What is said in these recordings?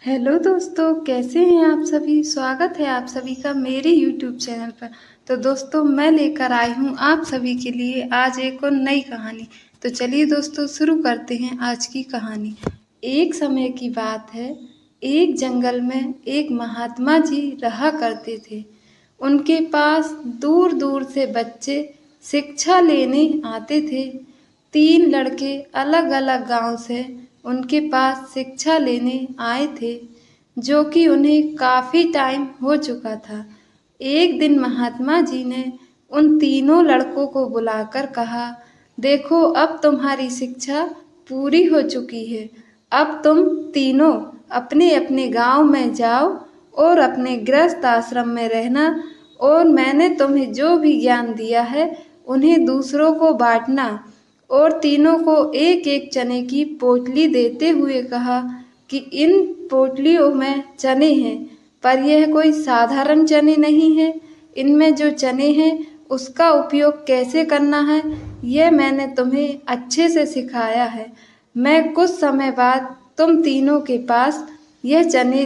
Hello दोस्तों, कैसे हैं आप सभी। स्वागत है आप सभी का मेरे यूट्यूब चैनल पर। तो दोस्तों, मैं लेकर आई हूँ आप सभी के लिए आज एक और नई कहानी। तो चलिए दोस्तों, शुरू करते हैं आज की कहानी। एक समय की बात है, एक जंगल में एक महात्मा जी रहा करते थे। उनके पास दूर दूर से बच्चे शिक्षा लेने आते थे। 3 लड़के अलग अलग गांव से उनके पास शिक्षा लेने आए थे, जो कि उन्हें काफ़ी टाइम हो चुका था। एक दिन महात्मा जी ने उन तीनों लड़कों को बुलाकर कहा, देखो अब तुम्हारी शिक्षा पूरी हो चुकी है। अब तुम तीनों अपने अपने गांव में जाओ और अपने गृहस्थ आश्रम में रहना, और मैंने तुम्हें जो भी ज्ञान दिया है उन्हें दूसरों को बांटना। और तीनों को एक एक चने की पोटली देते हुए कहा कि इन पोटलियों में चने हैं, पर यह कोई साधारण चने नहीं है। इनमें जो चने हैं उसका उपयोग कैसे करना है यह मैंने तुम्हें अच्छे से सिखाया है। मैं कुछ समय बाद तुम तीनों के पास यह चने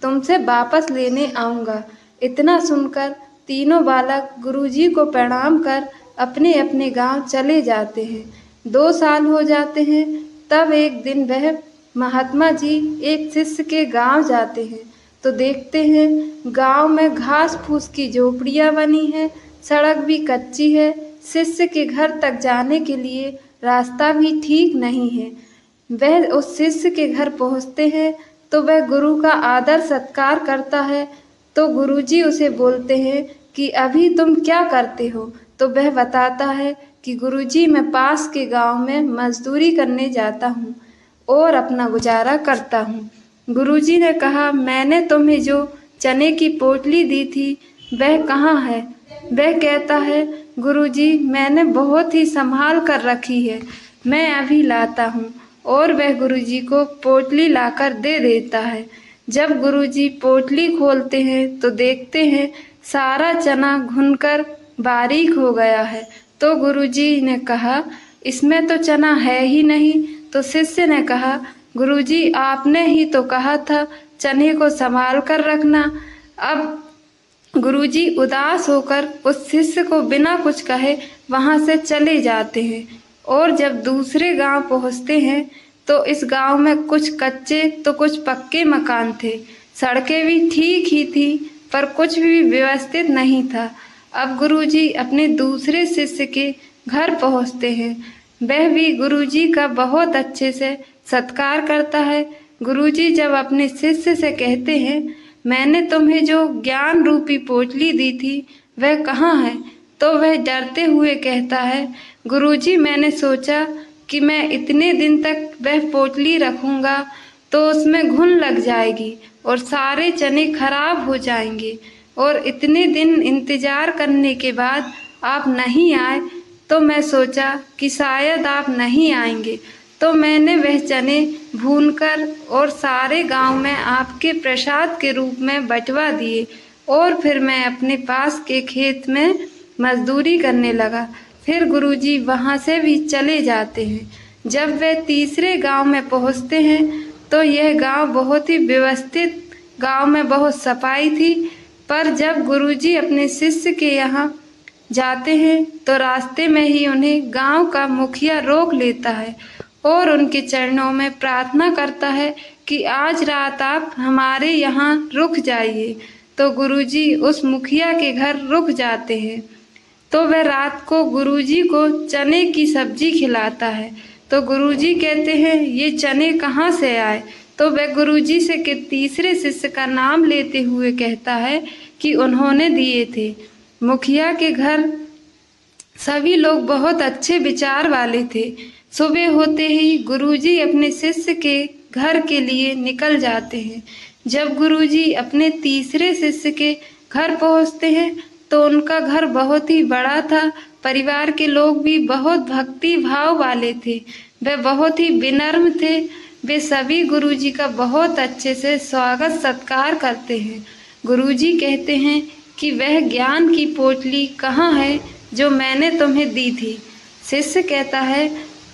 तुमसे वापस लेने आऊँगा। इतना सुनकर तीनों बालक गुरुजी को प्रणाम कर अपने अपने गांव चले जाते हैं। 2 साल हो जाते हैं। तब एक दिन वह महात्मा जी एक शिष्य के गांव जाते हैं, तो देखते हैं गांव में घास फूस की झोपड़ियां बनी हैं, सड़क भी कच्ची है। शिष्य के घर तक जाने के लिए रास्ता भी ठीक नहीं है। वह उस शिष्य के घर पहुंचते हैं तो वह गुरु का आदर सत्कार करता है। तो गुरुजी उसे बोलते हैं कि अभी तुम क्या करते हो। तो वह बताता है कि गुरुजी, मैं पास के गांव में मजदूरी करने जाता हूँ और अपना गुजारा करता हूँ। गुरुजी ने कहा, मैंने तुम्हें जो चने की पोटली दी थी वह कहाँ है। वह कहता है, गुरुजी मैंने बहुत ही संभाल कर रखी है, मैं अभी लाता हूँ। और वह गुरुजी को पोटली लाकर दे देता है। जब गुरुजी पोटली खोलते हैं तो देखते हैं सारा चना घुनकर बारीक हो गया है। तो गुरुजी ने कहा, इसमें तो चना है ही नहीं। तो शिष्य ने कहा, गुरुजी आपने ही तो कहा था चने को संभाल कर रखना। अब गुरुजी उदास होकर उस शिष्य को बिना कुछ कहे वहां से चले जाते हैं। और जब दूसरे गांव पहुंचते हैं तो इस गांव में कुछ कच्चे तो कुछ पक्के मकान थे। सड़कें भी ठीक ही थी, पर कुछ भी व्यवस्थित नहीं था। अब गुरुजी अपने दूसरे शिष्य के घर पहुंचते हैं। वह भी गुरुजी का बहुत अच्छे से सत्कार करता है। गुरुजी जब अपने शिष्य से कहते हैं, मैंने तुम्हें जो ज्ञान रूपी पोटली दी थी वह कहाँ है। तो वह डरते हुए कहता है, गुरुजी मैंने सोचा कि मैं इतने दिन तक वह पोटली रखूंगा तो उसमें घुन लग जाएगी और सारे चने खराब हो जाएंगे, और इतने दिन इंतजार करने के बाद आप नहीं आए तो मैं सोचा कि शायद आप नहीं आएंगे। तो मैंने वह चने भूनकर और सारे गांव में आपके प्रसाद के रूप में बंटवा दिए, और फिर मैं अपने पास के खेत में मजदूरी करने लगा। फिर गुरुजी वहां से भी चले जाते हैं। जब वे तीसरे गांव में पहुंचते हैं तो यह गांव बहुत ही व्यवस्थित, गांव में बहुत सफाई थी। पर जब गुरुजी अपने शिष्य के यहाँ जाते हैं तो रास्ते में ही उन्हें गांव का मुखिया रोक लेता है और उनके चरणों में प्रार्थना करता है कि आज रात आप हमारे यहाँ रुक जाइए। तो गुरुजी उस मुखिया के घर रुक जाते हैं। तो वह रात को गुरुजी को चने की सब्जी खिलाता है। तो गुरुजी कहते हैं, ये चने कहाँ से आए। तो वह गुरुजी से के तीसरे शिष्य का नाम लेते हुए कहता है कि उन्होंने दिए थे। मुखिया के घर सभी लोग बहुत अच्छे विचार वाले थे। सुबह होते ही गुरुजी अपने शिष्य के घर के लिए निकल जाते हैं। जब गुरुजी अपने तीसरे शिष्य के घर पहुंचते हैं तो उनका घर बहुत ही बड़ा था। परिवार के लोग भी बहुत भक्ति भाव वाले थे, वे बहुत ही विनम्र थे। वे सभी गुरुजी का बहुत अच्छे से स्वागत सत्कार करते हैं। गुरुजी कहते हैं कि वह ज्ञान की पोटली कहाँ है जो मैंने तुम्हें दी थी। शिष्य कहता है,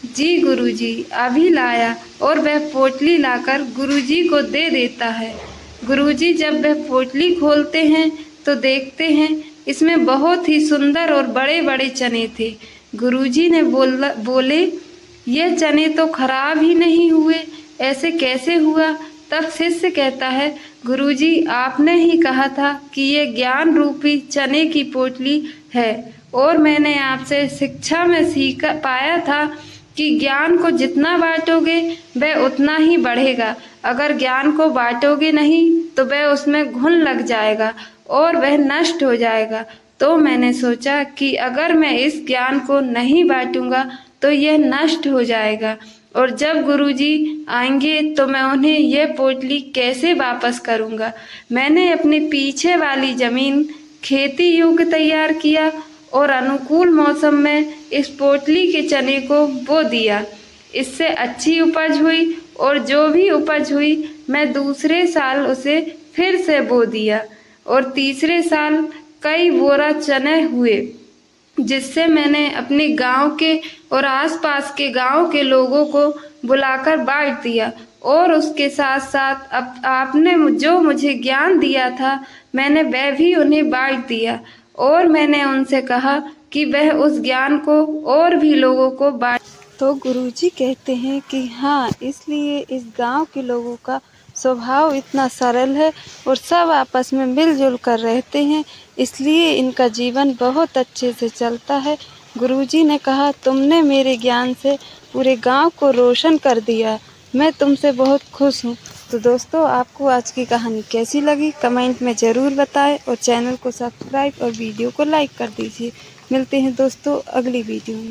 जी गुरुजी, अभी लाया। और वह पोटली लाकर गुरुजी को दे देता है। गुरुजी जब वह पोटली खोलते हैं तो देखते हैं इसमें बहुत ही सुंदर और बड़े बड़े चने थे। गुरुजी ने बोले ये चने तो खराब ही नहीं हुए, ऐसे कैसे हुआ? तब शिष्य कहता है गुरुजी आपने ही कहा था कि ये ज्ञान रूपी चने की पोटली है, और मैंने आपसे शिक्षा में सीखा पाया था कि ज्ञान को जितना बांटोगे वह उतना ही बढ़ेगा। अगर ज्ञान को बांटोगे नहीं तो वह उसमें घुन लग जाएगा और वह नष्ट हो जाएगा। तो मैंने सोचा कि अगर मैं इस ज्ञान को नहीं बांटूंगा तो यह नष्ट हो जाएगा, और जब गुरुजी आएंगे तो मैं उन्हें यह पोटली कैसे वापस करूंगा। मैंने अपने पीछे वाली जमीन खेती योग्य तैयार किया और अनुकूल मौसम में इस पोटली के चने को बो दिया। इससे अच्छी उपज हुई, और जो भी उपज हुई मैं दूसरे साल उसे फिर से बो दिया, और तीसरे साल कई बोरा चने हुए, जिससे मैंने अपने गांव के और आसपास के गांव के लोगों को बुलाकर बांट दिया। और उसके साथ साथ अब आपने जो मुझे ज्ञान दिया था मैंने वह भी उन्हें बांट दिया, और मैंने उनसे कहा कि वह उस ज्ञान को और भी लोगों को बांट। तो गुरुजी कहते हैं कि हाँ, इसलिए इस गांव के लोगों का स्वभाव इतना सरल है और सब आपस में मिलजुल कर रहते हैं, इसलिए इनका जीवन बहुत अच्छे से चलता है। गुरुजी ने कहा तुमने मेरे ज्ञान से पूरे गांव को रोशन कर दिया, मैं तुमसे बहुत खुश हूँ। तो दोस्तों, आपको आज की कहानी कैसी लगी कमेंट में ज़रूर बताएं, और चैनल को सब्सक्राइब और वीडियो को लाइक कर दीजिए। मिलते हैं दोस्तों अगली वीडियो में।